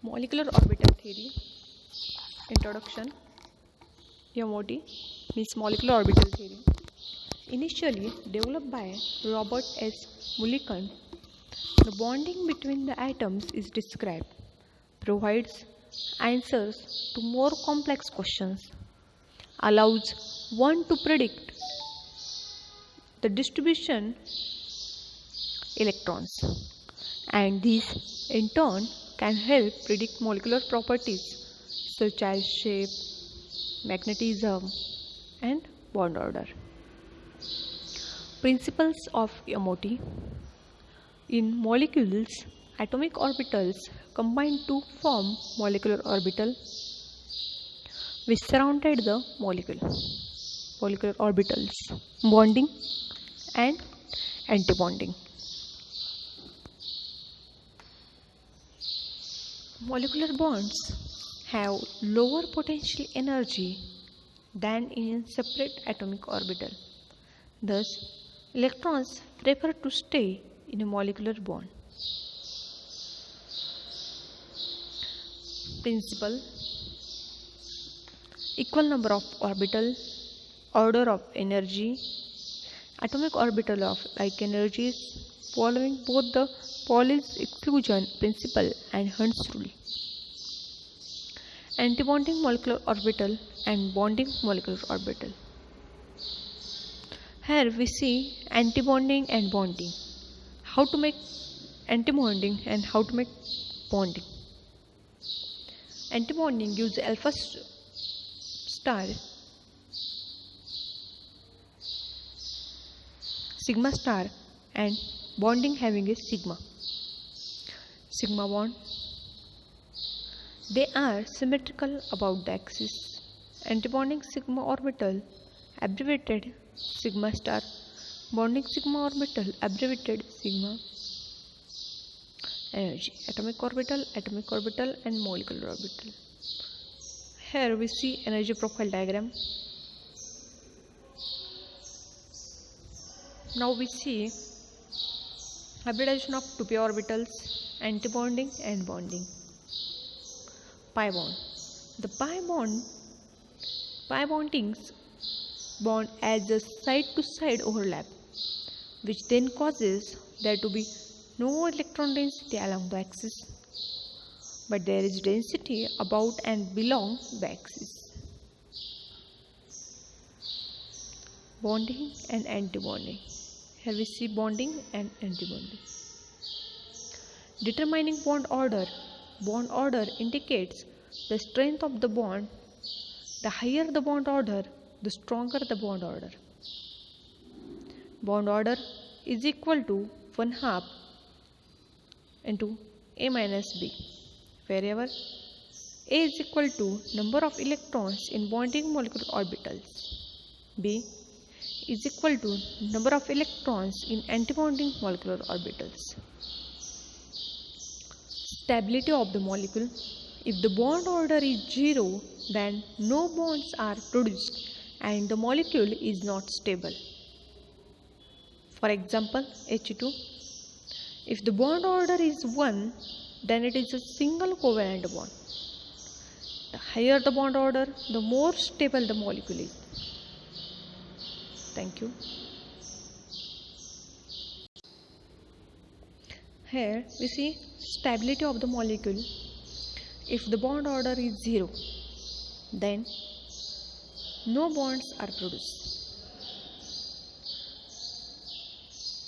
Molecular orbital theory introduction. MOT means molecular orbital theory. Initially developed by Robert S. Mulliken, the bonding between the atoms is described, provides answers to more complex questions, allows one to predict the distribution electrons, and these in turn can help predict molecular properties such as shape, magnetism, and bond order. Principles of MOT. In molecules, atomic orbitals combine to form molecular orbital which surrounded the molecule. Molecular orbitals, bonding and antibonding. Molecular bonds have lower potential energy than in separate atomic orbital. Thus, electrons prefer to stay in a molecular bond. Principle: equal number of orbital, order of energy, atomic orbital of like energies following both the Pauli's exclusion principle and Hund's rule. Antibonding molecular orbital and bonding molecular orbital. Here we see antibonding and bonding. How to make antibonding and how to make bonding. Antibonding gives alpha star, sigma star, and bonding having a sigma bond. They are symmetrical about the axis. Antibonding sigma orbital abbreviated sigma star, bonding sigma orbital abbreviated sigma. Energy: atomic orbital, and molecular orbital. Here we see energy profile diagram. Now we see hybridization of 2p orbitals, antibonding and bonding. Pi bond. The pi bondings bond as a side-to-side overlap, which then causes there to be no electron density along the axis, but there is density about and below the axis. Bonding and antibonding. Here we see bonding and antibonding. Determining bond order. Bond order indicates the strength of the bond. The higher the bond order, the stronger the bond order. Bond order is equal to 1/2 into A minus B, wherever A is equal to number of electrons in bonding molecular orbitals, B is equal to number of electrons in antibonding molecular orbitals. Stability of the molecule. If the bond order is 0, then no bonds are produced and the molecule is not stable. For example, H2. If the bond order is 1, then it is a single covalent bond. The higher the bond order, the more stable the molecule is. Thank you. Here we see stability of the molecule. If the bond order is 0, then no bonds are produced.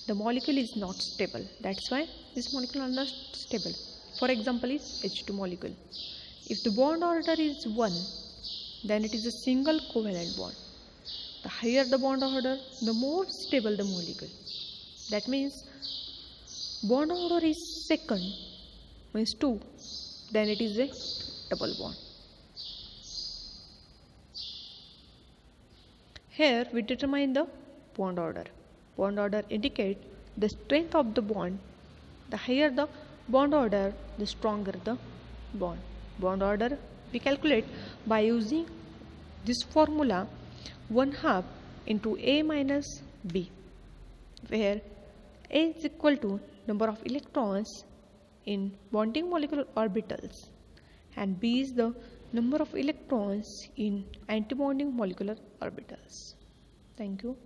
The molecule is not stable. That's why this molecule is not stable. For example, is H2 molecule. If the bond order is 1, then it is a single covalent bond. The higher the bond order, the more stable the molecule. That means bond order is second, means 2, then it is a double bond. Here we determine the bond order. Bond order indicates the strength of the bond. The higher the bond order, the stronger the bond. Bond order we calculate by using this formula 1/2 into A minus B, where A is equal to number of electrons in bonding molecular orbitals and B is the number of electrons in antibonding molecular orbitals. Thank you.